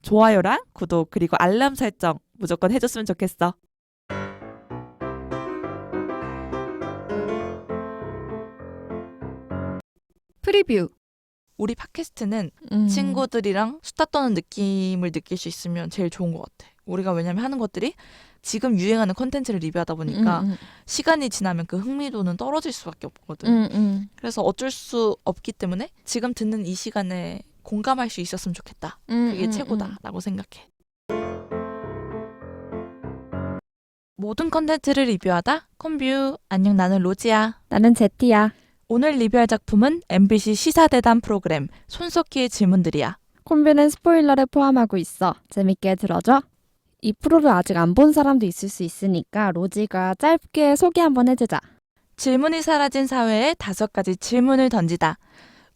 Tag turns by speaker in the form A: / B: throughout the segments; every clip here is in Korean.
A: 좋아요랑 구독 그리고 알람 설정 무조건 해줬으면 좋겠어.
B: 프리뷰.
A: 우리 팟캐스트는 친구들이랑 수다 떠는 느낌을 느낄 수 있으면 제일 좋은 것 같아. 우리가 왜냐면 하는 것들이 지금 유행하는 콘텐츠를 리뷰하다 보니까 시간이 지나면 그 흥미도는 떨어질 수밖에 없거든. 그래서 어쩔 수 없기 때문에 지금 듣는 이 시간에 공감할 수 있었으면 좋겠다. 그게 최고다라고 생각해. 모든 콘텐츠를 리뷰하다 콘뷰. 안녕, 나는 로지야.
B: 나는 제티야.
A: 오늘 리뷰할 작품은 MBC 시사대담 프로그램 손석희의 질문들이야.
B: 콤비는 스포일러를 포함하고 있어. 재밌게 들어줘. 이 프로를 아직 안 본 사람도 있을 수 있으니까 로지가 짧게 소개 한번 해주자.
A: 질문이 사라진 사회에 5가지 질문을 던지다.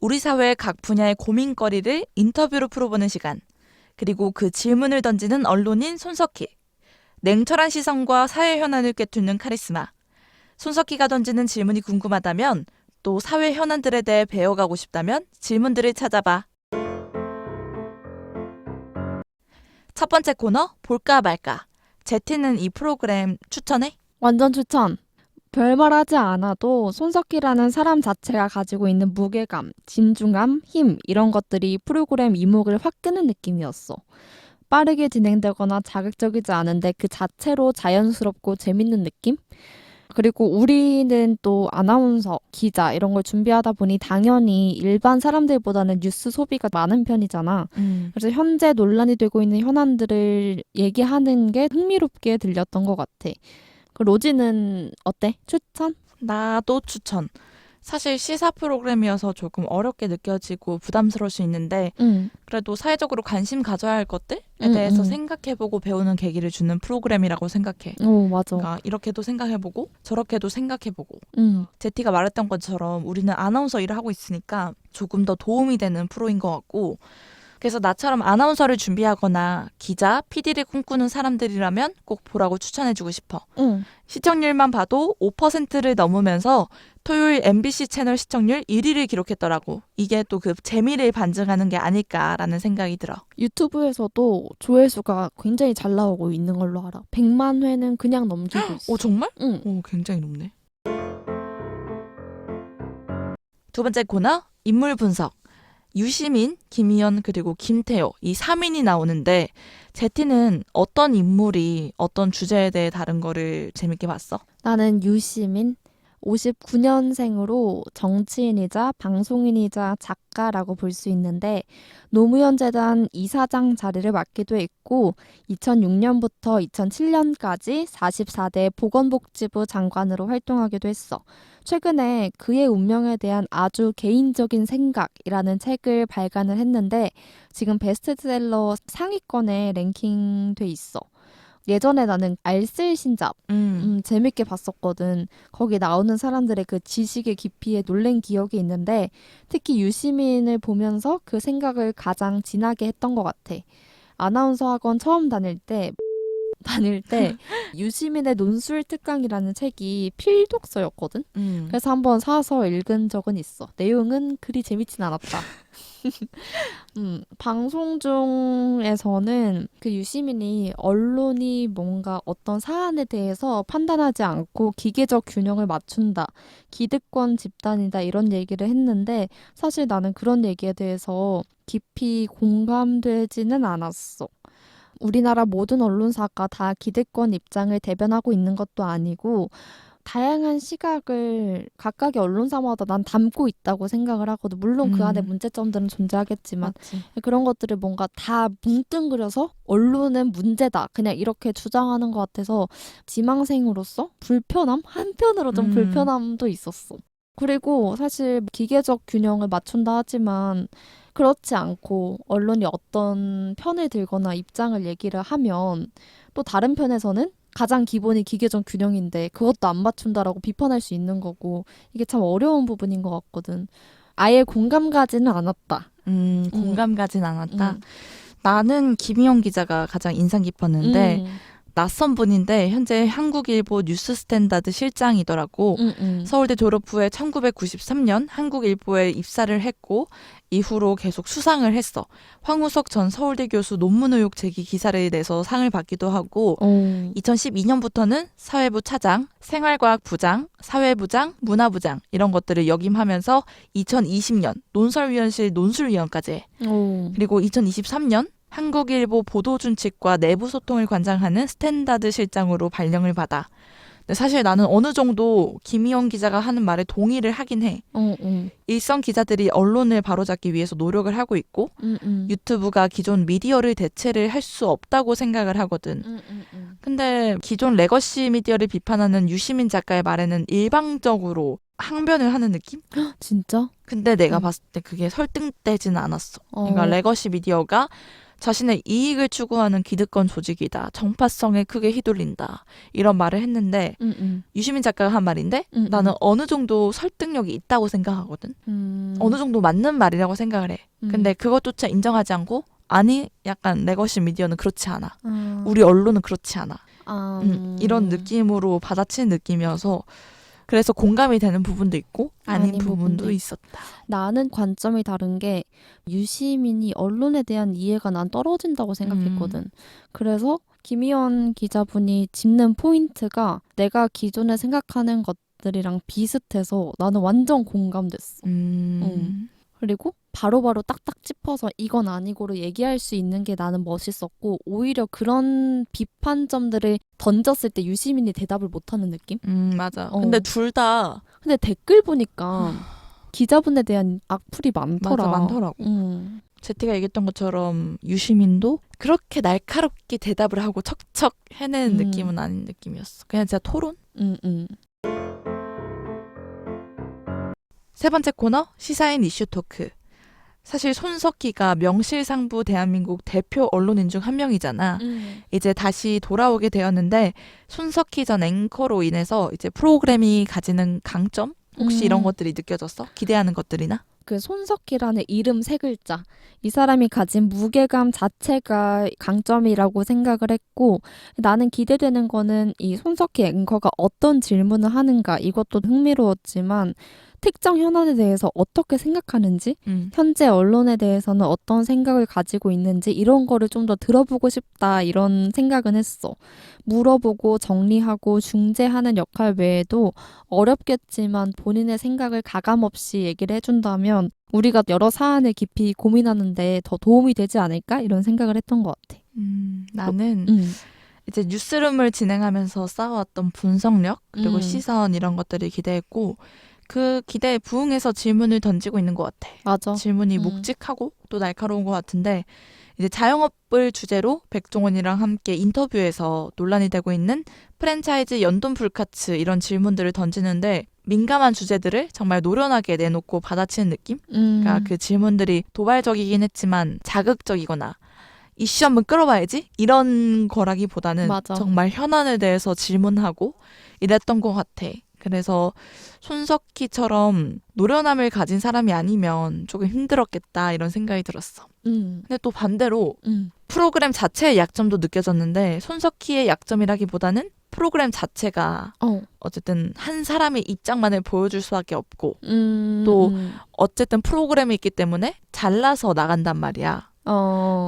A: 우리 사회의 각 분야의 고민거리를 인터뷰로 풀어보는 시간. 그리고 그 질문을 던지는 언론인 손석희. 냉철한 시선과 사회 현안을 꿰뚫는 카리스마. 손석희가 던지는 질문이 궁금하다면, 또 사회 현안들에 대해 배워가고 싶다면 질문들을 찾아봐. 첫 번째 코너, 볼까 말까. 제티는 이 프로그램 추천해?
B: 완전 추천. 별말하지 않아도 손석희라는 사람 자체가 가지고 있는 무게감, 진중함, 힘 이런 것들이 프로그램 이목을 확 끄는 느낌이었어. 빠르게 진행되거나 자극적이지 않은데 그 자체로 자연스럽고 재밌는 느낌? 그리고 우리는 또 아나운서, 기자 이런 걸 준비하다 보니 당연히 일반 사람들보다는 뉴스 소비가 많은 편이잖아. 그래서 현재 논란이 되고 있는 현안들을 얘기하는 게 흥미롭게 들렸던 것 같아. 그 로지는 어때? 추천?
A: 나도 추천. 사실 시사 프로그램이어서 조금 어렵게 느껴지고 부담스러울 수 있는데 그래도 사회적으로 관심 가져야 할 것들에 대해서 생각해보고 배우는 계기를 주는 프로그램이라고 생각해.
B: 오, 맞아.
A: 그러니까 이렇게도 생각해보고 저렇게도 생각해보고. 제티가 말했던 것처럼 우리는 아나운서 일을 하고 있으니까 조금 더 도움이 되는 프로인 것 같고, 그래서 나처럼 아나운서를 준비하거나 기자, PD를 꿈꾸는 사람들이라면 꼭 보라고 추천해주고 싶어. 시청률만 봐도 5%를 넘으면서 토요일 MBC 채널 시청률 1위를 기록했더라고. 이게 또 그 재미를 반증하는 게 아닐까라는 생각이 들어.
B: 유튜브에서도 조회수가 굉장히 잘 나오고 있는 걸로 알아. 100만 회는 그냥 넘기고 있어.
A: 오, 정말?
B: 응.
A: 오, 굉장히 높네. 두 번째 코너, 인물 분석. 유시민, 김희연 그리고 김태호 이 3인이 나오는데 제티는 어떤 인물이 어떤 주제에 대해 다른 거를 재밌게 봤어?
B: 나는 유시민, 59년생으로 정치인이자 방송인이자 작가라고 볼 수 있는데 노무현 재단 이사장 자리를 맡기도 했고 2006년부터 2007년까지 44대 보건복지부 장관으로 활동하기도 했어. 최근에 그의 운명에 대한 아주 개인적인 생각이라는 책을 발간을 했는데 지금 베스트셀러 상위권에 랭킹돼 있어. 예전에 나는 알쓸신잡 재밌게 봤었거든. 거기 나오는 사람들의 그 지식의 깊이에 놀란 기억이 있는데 특히 유시민을 보면서 그 생각을 가장 진하게 했던 것 같아. 아나운서 학원 처음 다닐 때 유시민의 논술특강이라는 책이 필독서였거든. 그래서 한번 사서 읽은 적은 있어. 내용은 그리 재밌진 않았다. 방송 중에서는 그 유시민이 언론이 뭔가 어떤 사안에 대해서 판단하지 않고 기계적 균형을 맞춘다. 기득권 집단이다. 이런 얘기를 했는데 사실 나는 그런 얘기에 대해서 깊이 공감되지는 않았어. 우리나라 모든 언론사가 다 기득권 입장을 대변하고 있는 것도 아니고 다양한 시각을 각각의 언론사마다 난 담고 있다고 생각을 하거든. 물론 그 안에 문제점들은 존재하겠지만
A: 맞지.
B: 그런 것들을 뭔가 다 뭉뚱그려서 언론은 문제다. 그냥 이렇게 주장하는 것 같아서 지망생으로서 불편함? 한편으로 좀 불편함도 있었어. 그리고 사실 기계적 균형을 맞춘다 하지만 그렇지 않고 언론이 어떤 편을 들거나 입장을 얘기를 하면 또 다른 편에서는 가장 기본이 기계적 균형인데 그것도 안 맞춘다라고 비판할 수 있는 거고 이게 참 어려운 부분인 것 같거든. 아예 공감 가지는 않았다.
A: 공감 가진 않았다. 나는 김희영 기자가 가장 인상 깊었는데 낯선 분인데 현재 한국일보 뉴스스탠다드 실장이더라고. 서울대 졸업 후에 1993년 한국일보에 입사를 했고 이후로 계속 수상을 했어. 황우석 전 서울대 교수 논문 의혹 제기 기사를 내서 상을 받기도 하고 2012년부터는 사회부 차장, 생활과학 부장, 사회부장, 문화부장 이런 것들을 역임하면서 2020년 논설위원실 논술위원까지 해. 그리고 2023년 한국일보 보도준칙과 내부소통을 관장하는 스탠다드 실장으로 발령을 받아. 근데 사실 나는 어느 정도 김희원 기자가 하는 말에 동의를 하긴 해. 일선 기자들이 언론을 바로잡기 위해서 노력을 하고 있고 유튜브가 기존 미디어를 대체를 할 수 없다고 생각을 하거든. 근데 기존 레거시 미디어를 비판하는 유시민 작가의 말에는 일방적으로 항변을 하는 느낌?
B: 진짜?
A: 근데 내가 봤을 때 그게 설득되지는 않았어. 그러니까 레거시 미디어가 자신의 이익을 추구하는 기득권 조직이다. 정파성에 크게 휘둘린다. 이런 말을 했는데 유시민 작가가 한 말인데 나는 어느 정도 설득력이 있다고 생각하거든. 어느 정도 맞는 말이라고 생각을 해. 근데 그것조차 인정하지 않고 아니 약간 레거시 미디어는 그렇지 않아. 우리 언론은 그렇지 않아. 이런 느낌으로 받아치는 느낌이어서 그래서 공감이 되는 부분도 있고 아닌 부분도 있었다.
B: 나는 관점이 다른 게 유시민이 언론에 대한 이해가 난 떨어진다고 생각했거든. 그래서 김희원 기자분이 짚는 포인트가 내가 기존에 생각하는 것들이랑 비슷해서 나는 완전 공감됐어. 그리고 바로바로 딱딱 짚어서 이건 아니고로 얘기할 수 있는 게 나는 멋있었고 오히려 그런 비판점들을 던졌을 때 유시민이 대답을 못하는 느낌?
A: 맞아. 근데 둘 다
B: 근데 댓글 보니까 기자분에 대한 악플이 많더라.
A: 맞아, 많더라고. 제티가 얘기했던 것처럼 유시민도 그렇게 날카롭게 대답을 하고 척척 해내는 느낌은 아닌 느낌이었어. 그냥 진짜 토론? 세 번째 코너 시사인 이슈 토크. 사실 손석희가 명실상부 대한민국 대표 언론인 중 한 명이잖아. 이제 다시 돌아오게 되었는데 손석희 전 앵커로 인해서 이제 프로그램이 가지는 강점? 혹시 이런 것들이 느껴졌어? 기대하는 것들이나?
B: 그 손석희라는 이름 세 글자. 이 사람이 가진 무게감 자체가 강점이라고 생각을 했고 나는 기대되는 거는 이 손석희 앵커가 어떤 질문을 하는가 이것도 흥미로웠지만 특정 현안에 대해서 어떻게 생각하는지 현재 언론에 대해서는 어떤 생각을 가지고 있는지 이런 거를 좀 더 들어보고 싶다 이런 생각은 했어. 물어보고 정리하고 중재하는 역할 외에도 어렵겠지만 본인의 생각을 가감없이 얘기를 해준다면 우리가 여러 사안을 깊이 고민하는데 더 도움이 되지 않을까 이런 생각을 했던 것 같아.
A: 나는 이제 뉴스룸을 진행하면서 쌓아왔던 분석력 그리고 시선 이런 것들을 기대했고 그 기대에 부응해서 질문을 던지고 있는 것 같아.
B: 맞아.
A: 질문이 묵직하고 또 날카로운 것 같은데 이제 자영업을 주제로 백종원이랑 함께 인터뷰에서 논란이 되고 있는 프랜차이즈 연돈 불카츠 이런 질문들을 던지는데 민감한 주제들을 정말 노련하게 내놓고 받아치는 느낌? 그러니까 그 질문들이 도발적이긴 했지만 자극적이거나 이슈 한번 끌어봐야지? 이런 거라기보다는
B: 맞아.
A: 정말 현안에 대해서 질문하고 이랬던 것 같아. 그래서 손석희처럼 노련함을 가진 사람이 아니면 조금 힘들었겠다 이런 생각이 들었어. 근데 또 반대로 프로그램 자체의 약점도 느껴졌는데 손석희의 약점이라기보다는 프로그램 자체가 어쨌든 한 사람의 입장만을 보여줄 수밖에 없고 또 어쨌든 프로그램이 있기 때문에 잘라서 나간단 말이야.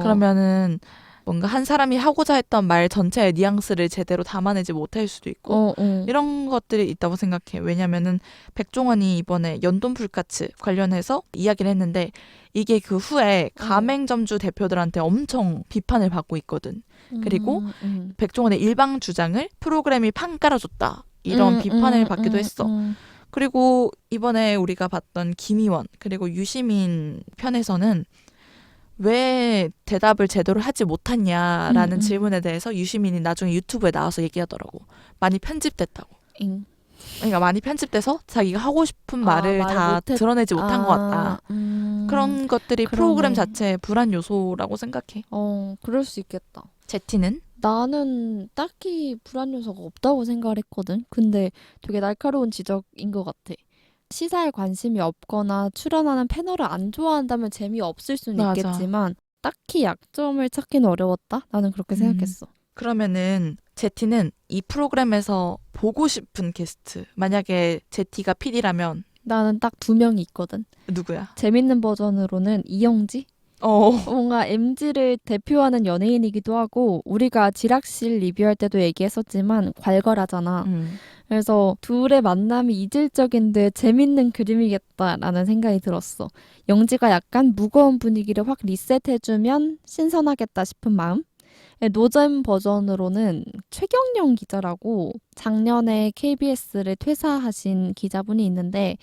A: 그러면은 뭔가 한 사람이 하고자 했던 말 전체의 뉘앙스를 제대로 담아내지 못할 수도 있고 이런 것들이 있다고 생각해. 왜냐면은 백종원이 이번에 연돈 불카츠 관련해서 이야기를 했는데 이게 그 후에 가맹점주 대표들한테 엄청 비판을 받고 있거든. 그리고 백종원의 일방 주장을 프로그램이 판 깔아줬다. 이런 비판을 받기도 했어. 그리고 이번에 우리가 봤던 김희원 그리고 유시민 편에서는 왜 대답을 제대로 하지 못했냐라는 질문에 대해서 유시민이 나중에 유튜브에 나와서 얘기하더라고. 많이 편집됐다고. 그러니까 많이 편집돼서 자기가 하고 싶은 말을 다 드러내지 못한 것 같다. 그런 것들이
B: 그러네.
A: 프로그램 자체의 불안 요소라고 생각해.
B: 그럴 수 있겠다.
A: 제티는?
B: 나는 딱히 불안 요소가 없다고 생각을 했거든. 근데 되게 날카로운 지적인 것 같아. 시사에 관심이 없거나 출연하는 패널을 안 좋아한다면 재미없을 수는
A: 맞아.
B: 있겠지만 딱히 약점을 찾기는 어려웠다? 나는 그렇게 생각했어.
A: 그러면은 제티는 이 프로그램에서 보고 싶은 게스트, 만약에 제티가 PD라면
B: 나는 딱 2명이 있거든.
A: 누구야?
B: 재밌는 버전으로는 이영지? 뭔가 MZ를 대표하는 연예인이기도 하고 우리가 지락실 리뷰할 때도 얘기했었지만 괄괄하잖아. 그래서 둘의 만남이 이질적인데 재밌는 그림이겠다라는 생각이 들었어. 영지가 약간 무거운 분위기를 확 리셋해주면 신선하겠다 싶은 마음. 노잼 버전으로는 최경영 기자라고 작년에 KBS를 퇴사하신 기자분이 있는데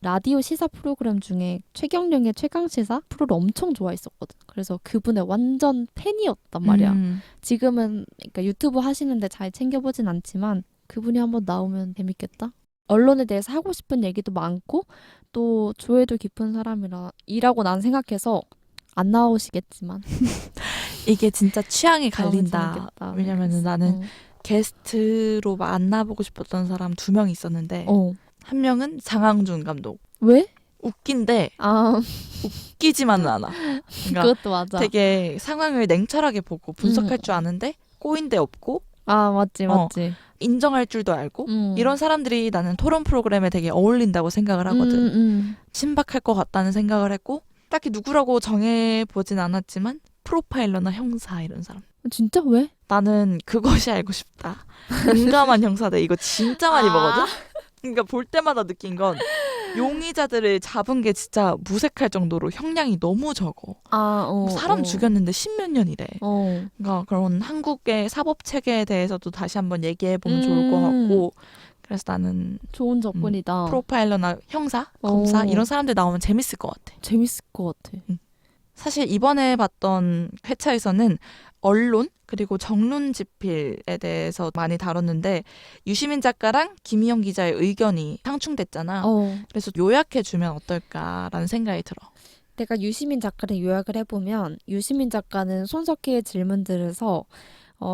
B: 라디오 시사 프로그램 중에 최경영의 최강시사 프로를 엄청 좋아했었거든. 그래서 그분의 완전 팬이었단 말이야. 지금은 그러니까 유튜브 하시는데 잘 챙겨보진 않지만 그분이 한번 나오면 재밌겠다. 언론에 대해서 하고 싶은 얘기도 많고 또 조회도 깊은 사람이라고 난 생각해서 안 나오시겠지만
A: 이게 진짜 취향이
B: 나오면
A: 갈린다.
B: 재밌겠다.
A: 왜냐면은 나는 게스트로 만나보고 싶었던 사람 2명 있었는데 한 명은 장항준 감독.
B: 왜?
A: 웃긴데
B: 아,
A: 웃기지만은 않아. 그러니까
B: 그것도 맞아.
A: 되게 상황을 냉철하게 보고 분석할 줄 아는데 꼬인 데 없고
B: 아, 맞지.
A: 인정할 줄도 알고 이런 사람들이 나는 토론 프로그램에 되게 어울린다고 생각을 하거든. 신박할 것 같다는 생각을 했고 딱히 누구라고 정해보진 않았지만 프로파일러나 형사 이런 사람.
B: 진짜 왜?
A: 나는 그것이 알고 싶다. 용감한 형사들 이거 진짜 많이 보거든. 그러니까 볼 때마다 느낀 건 용의자들을 잡은 게 진짜 무색할 정도로 형량이 너무 적어. 사람 죽였는데 10몇 년이래. 그러니까 그런 한국의 사법 체계에 대해서도 다시 한번 얘기해 보면 좋을 것 같고. 그래서 나는
B: 좋은 접근이다.
A: 프로파일러나 형사, 검사 이런 사람들 나오면 재밌을 것 같아.
B: 재밌을 것 같아.
A: 사실 이번에 봤던 회차에서는 언론 그리고 정론집필에 대해서 많이 다뤘는데 유시민 작가랑 김희영 기자의 의견이 상충됐잖아. 그래서 요약해주면 어떨까라는 생각이 들어.
B: 내가 유시민 작가를 요약을 해보면 유시민 작가는 손석희의 질문들에서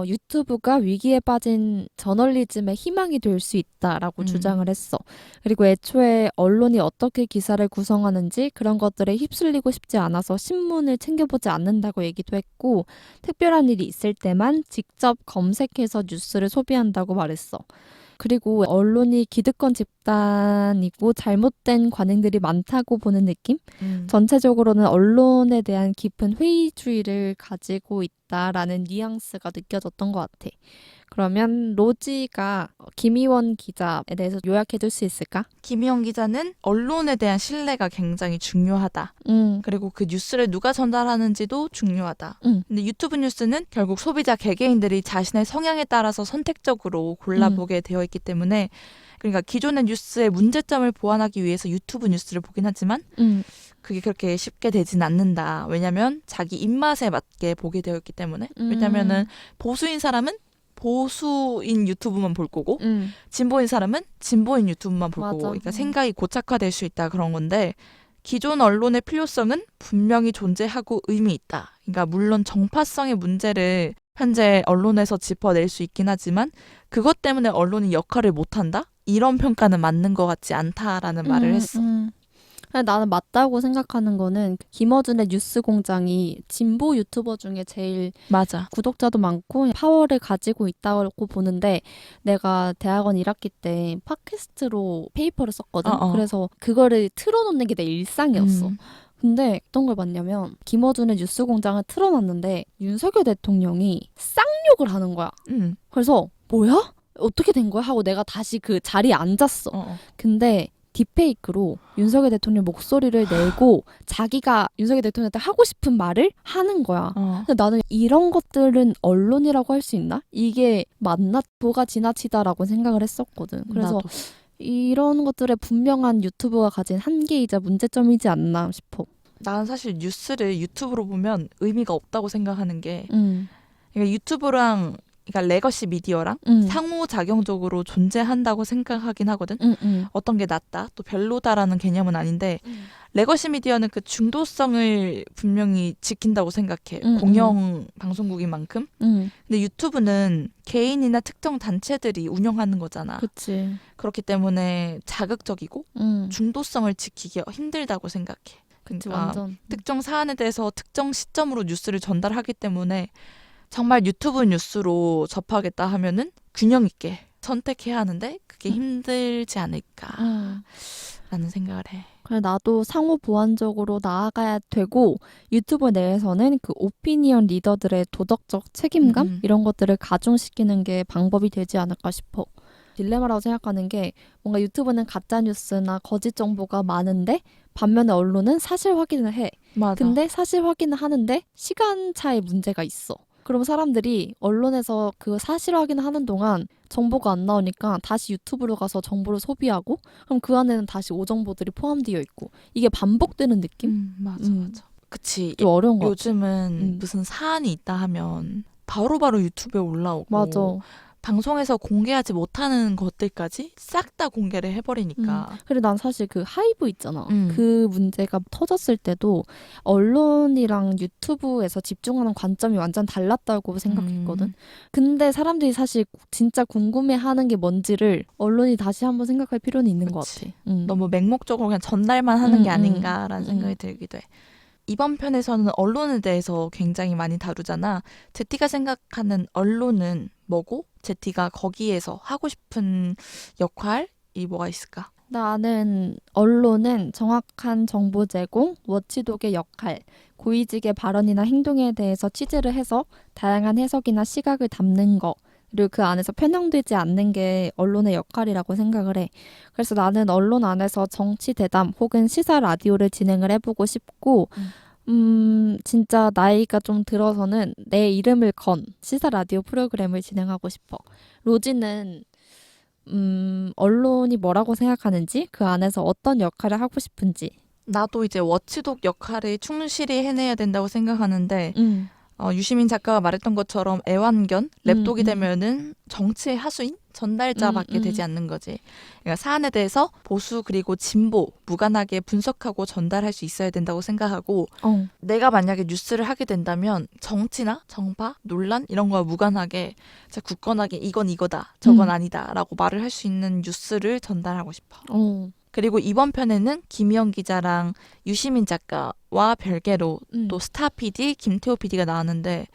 B: 유튜브가 위기에 빠진 저널리즘의 희망이 될 수 있다라고 주장을 했어. 그리고 애초에 언론이 어떻게 기사를 구성하는지 그런 것들에 휩쓸리고 싶지 않아서 신문을 챙겨보지 않는다고 얘기도 했고 특별한 일이 있을 때만 직접 검색해서 뉴스를 소비한다고 말했어. 그리고 언론이 기득권 집단이고 잘못된 관행들이 많다고 보는 느낌? 전체적으로는 언론에 대한 깊은 회의주의를 가지고 있다라는 뉘앙스가 느껴졌던 것 같아. 그러면 로지가 김희원 기자에 대해서 요약해줄 수 있을까?
A: 김희영 기자는 언론에 대한 신뢰가 굉장히 중요하다. 그리고 그 뉴스를 누가 전달하는지도 중요하다. 근데 유튜브 뉴스는 결국 소비자 개개인들이 자신의 성향에 따라서 선택적으로 골라보게 되어 있기 때문에 그러니까 기존의 뉴스의 문제점을 보완하기 위해서 유튜브 뉴스를 보긴 하지만 그게 그렇게 쉽게 되진 않는다. 왜냐하면 자기 입맛에 맞게 보게 되어 있기 때문에. 왜냐면은 보수인 사람은 보수인 유튜브만 볼 거고 진보인 사람은 진보인 유튜브만 볼 거고 그러니까 생각이 고착화될 수 있다 그런 건데 기존 언론의 필요성은 분명히 존재하고 의미 있다. 그러니까 물론 정파성의 문제를 현재 언론에서 짚어낼 수 있긴 하지만 그것 때문에 언론이 역할을 못한다? 이런 평가는 맞는 것 같지 않다라는 말을 했어.
B: 나는 맞다고 생각하는 거는 김어준의 뉴스공장이 진보 유튜버 중에 제일
A: 맞아.
B: 구독자도 많고 파워를 가지고 있다고 보는데 내가 대학원 1학기 때 팟캐스트로 페이퍼를 썼거든. 그래서 그거를 틀어놓는 게 내 일상이었어. 근데 어떤 걸 봤냐면 김어준의 뉴스공장을 틀어놨는데 윤석열 대통령이 쌍욕을 하는 거야. 그래서 뭐야? 어떻게 된 거야? 하고 내가 다시 그 자리에 앉았어. 근데 딥페이크로 윤석열 대통령 목소리를 내고 자기가 윤석열 대통령한테 하고 싶은 말을 하는 거야. 근데 나는 이런 것들은 언론이라고 할 수 있나? 이게 맞나? 도가 지나치다라고 생각을 했었거든. 그래서
A: 나도.
B: 이런 것들의 분명한 유튜브가 가진 한계이자 문제점이지 않나 싶어.
A: 나는 사실 뉴스를 유튜브로 보면 의미가 없다고 생각하는 게 그러니까 유튜브랑 그러니까 레거시 미디어랑 상호작용적으로 존재한다고 생각하긴 하거든. 어떤 게 낫다, 또 별로다라는 개념은 아닌데 레거시 미디어는 그 중도성을 분명히 지킨다고 생각해. 공영 방송국인 만큼. 근데 유튜브는 개인이나 특정 단체들이 운영하는 거잖아.
B: 그치.
A: 그렇기 때문에 자극적이고 중도성을 지키기 힘들다고 생각해.
B: 그치,
A: 그러니까
B: 완전.
A: 특정 사안에 대해서 특정 시점으로 뉴스를 전달하기 때문에 정말 유튜브 뉴스로 접하겠다 하면은 균형 있게 선택해야 하는데 그게 힘들지 않을까라는 생각을 해.
B: 그래, 나도 상호 보완적으로 나아가야 되고 유튜브 내에서는 그 오피니언 리더들의 도덕적 책임감 이런 것들을 가중시키는 게 방법이 되지 않을까 싶어. 딜레마라고 생각하는 게 뭔가 유튜브는 가짜 뉴스나 거짓 정보가 많은데 반면에 언론은 사실 확인을 해.
A: 맞아.
B: 근데 사실 확인을 하는데 시간차의 문제가 있어. 그럼 사람들이 언론에서 그 사실 확인을 하는 동안 정보가 안 나오니까 다시 유튜브로 가서 정보를 소비하고 그럼 그 안에는 다시 오정보들이 포함되어 있고 이게 반복되는 느낌?
A: 맞아. 그치.
B: 좀 어려운 것 같아.
A: 요즘은 무슨 사안이 있다 하면 바로바로 유튜브에 올라오고
B: 맞아.
A: 방송에서 공개하지 못하는 것들까지 싹 다 공개를 해버리니까.
B: 그래 난 사실 그 하이브 있잖아. 그 문제가 터졌을 때도 언론이랑 유튜브에서 집중하는 관점이 완전 달랐다고 생각했거든. 근데 사람들이 사실 진짜 궁금해하는 게 뭔지를 언론이 다시 한번 생각할 필요는 있는 것 같아.
A: 너무 맹목적으로 그냥 전달만 하는 게 아닌가라는 생각이 들기도 해. 이번 편에서는 언론에 대해서 굉장히 많이 다루잖아. 제티가 생각하는 언론은 뭐고 제티가 거기에서 하고 싶은 역할이 뭐가 있을까?
B: 나는 언론은 정확한 정보 제공, 워치독의 역할, 고위직의 발언이나 행동에 대해서 취재를 해서 다양한 해석이나 시각을 담는 거, 그리고 그 안에서 편향되지 않는 게 언론의 역할이라고 생각을 해. 그래서 나는 언론 안에서 정치 대담 혹은 시사 라디오를 진행을 해보고 싶고 진짜 나이가 좀 들어서는 내 이름을 건 시사 라디오 프로그램을 진행하고 싶어. 로지는 언론이 뭐라고 생각하는지, 그 안에서 어떤 역할을 하고 싶은지.
A: 나도 이제 워치독 역할을 충실히 해내야 된다고 생각하는데 유시민 작가가 말했던 것처럼 애완견, 랩독이 되면은 정치의 하수인? 전달자밖에 되지 않는 거지. 그러니까 사안에 대해서 보수 그리고 진보 무관하게 분석하고 전달할 수 있어야 된다고 생각하고 내가 만약에 뉴스를 하게 된다면 정치나 정파, 논란 이런 거와 무관하게 진짜 굳건하게 이건 이거다, 저건 아니다 라고 말을 할 수 있는 뉴스를 전달하고 싶어. 그리고 이번 편에는 김희영 기자랑 유시민 작가와 별개로 또 스타 PD, 김태호 PD가 나왔는데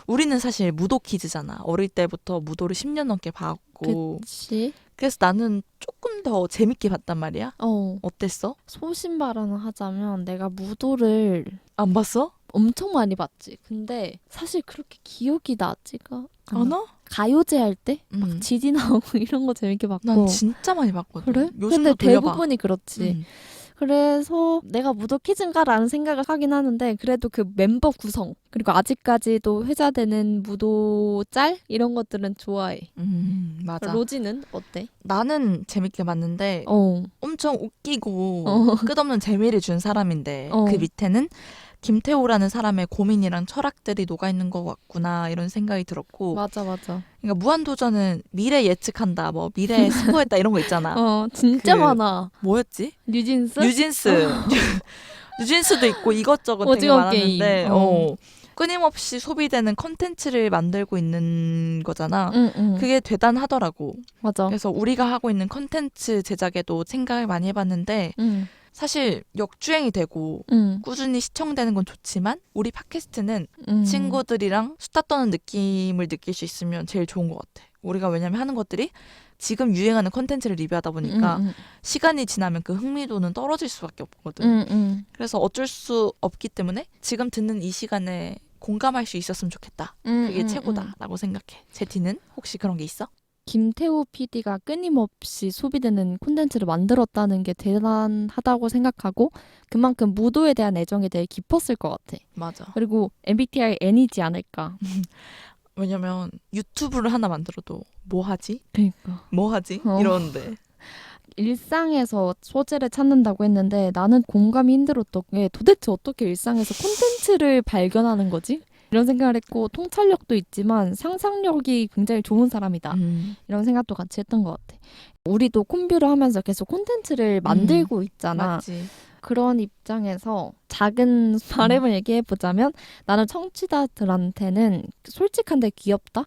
A: 우리는 사실 무도 키즈잖아. 어릴 때부터 무도를 10년 넘게 봤고.
B: 그치.
A: 그래서 나는 조금 더 재밌게 봤단 말이야. 어땠어?
B: 소신 발언을 하자면 내가 무도를
A: 안 봤어?
B: 엄청 많이 봤지. 근데 사실 그렇게 기억이 나지가
A: 않아?
B: 가요제 할 때 막 지디 나오고 이런 거 재밌게 봤고.
A: 난 진짜 많이 봤거든.
B: 그래? 근데 대부분이 그렇지. 그래서 내가 무도 퀴즈인가라는 생각을 하긴 하는데 그래도 그 멤버 구성 그리고 아직까지도 회자되는 무도 짤 이런 것들은 좋아해.
A: 맞아.
B: 로지는 어때?
A: 나는 재밌게 봤는데 엄청 웃기고 끝없는 재미를 준 사람인데 그 밑에는 김태호라는 사람의 고민이랑 철학들이 녹아있는 것 같구나 이런 생각이 들었고
B: 맞아.
A: 그러니까 무한도전은 미래 예측한다 뭐 미래 스포했다 이런 거 있잖아.
B: 진짜 많아.
A: 뭐였지?
B: 뉴진스?
A: 뉴진스도 있고 이것저것 되게
B: 오징어
A: 많았는데
B: 게임.
A: 끊임없이 소비되는 콘텐츠를 만들고 있는 거잖아. 그게 대단하더라고.
B: 맞아.
A: 그래서 우리가 하고 있는 콘텐츠 제작에도 생각을 많이 해봤는데 사실 역주행이 되고 꾸준히 시청되는 건 좋지만 우리 팟캐스트는 친구들이랑 수다 떠는 느낌을 느낄 수 있으면 제일 좋은 것 같아. 우리가 왜냐면 하는 것들이 지금 유행하는 콘텐츠를 리뷰하다 보니까 시간이 지나면 그 흥미도는 떨어질 수밖에 없거든. 그래서 어쩔 수 없기 때문에 지금 듣는 이 시간에 공감할 수 있었으면 좋겠다. 그게 최고다라고 생각해. 제티는 혹시 그런 게 있어?
B: 김태우 PD가 끊임없이 소비되는 콘텐츠를 만들었다는 게 대단하다고 생각하고 그만큼 무도에 대한 애정이 되게 깊었을 것 같아.
A: 맞아.
B: 그리고 MBTI N이지 않을까.
A: 왜냐면 유튜브를 하나 만들어도 뭐 하지?
B: 그러니까.
A: 뭐 하지? 이러는데.
B: 일상에서 소재를 찾는다고 했는데 나는 공감이 힘들었던 게 도대체 어떻게 일상에서 콘텐츠를 발견하는 거지? 이런 생각을 했고 통찰력도 있지만 상상력이 굉장히 좋은 사람이다. 이런 생각도 같이 했던 것 같아. 우리도 콤뷰를 하면서 계속 콘텐츠를 만들고 있잖아.
A: 맞지.
B: 그런 입장에서 작은 바람을 얘기해보자면 나는 청취자들한테는 솔직한데 귀엽다?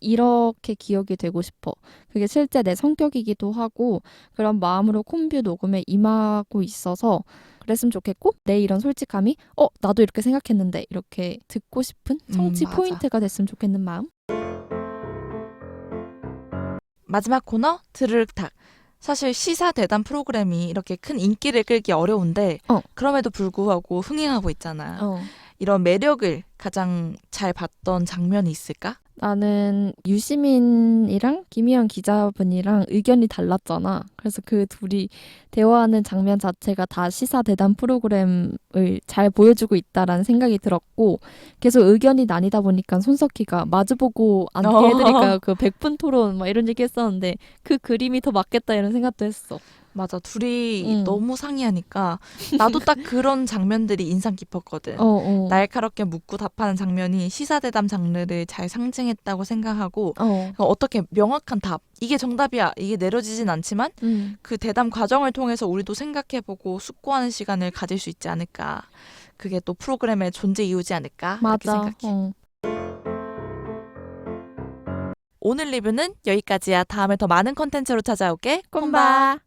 B: 이렇게 기억이 되고 싶어. 그게 실제 내 성격이기도 하고 그런 마음으로 콤뷰 녹음에 임하고 있어서 그랬으면 좋겠고 내 이런 솔직함이 나도 이렇게 생각했는데 이렇게 듣고 싶은 성취
A: 맞아.
B: 포인트가 됐으면 좋겠는 마음.
A: 마지막 코너 드르륵탁. 사실 시사 대담 프로그램이 이렇게 큰 인기를 끌기 어려운데 그럼에도 불구하고 흥행하고 있잖아. 이런 매력을 가장 잘 봤던 장면이 있을까?
B: 나는 유시민이랑 김희연 기자분이랑 의견이 달랐잖아. 그래서 그 둘이 대화하는 장면 자체가 다 시사 대담 프로그램을 잘 보여주고 있다라는 생각이 들었고 계속 의견이 나뉘다 보니까 손석희가 마주보고 앉게 해드릴까요? 그 100분 토론 막 이런 얘기 했었는데 그 그림이 더 맞겠다 이런 생각도 했어.
A: 맞아. 둘이 너무 상의하니까 나도 딱 그런 장면들이 인상 깊었거든. 날카롭게 묻고 답하는 장면이 시사대담 장르를 잘 상징했다고 생각하고 어떻게 명확한 답, 이게 정답이야, 이게 내려지진 않지만 그 대담 과정을 통해서 우리도 생각해보고 숙고하는 시간을 가질 수 있지 않을까. 그게 또 프로그램의 존재 이유지 않을까 이렇게
B: 맞아.
A: 생각해. 오늘 리뷰는 여기까지야. 다음에 더 많은 컨텐츠로 찾아올게. 콤바.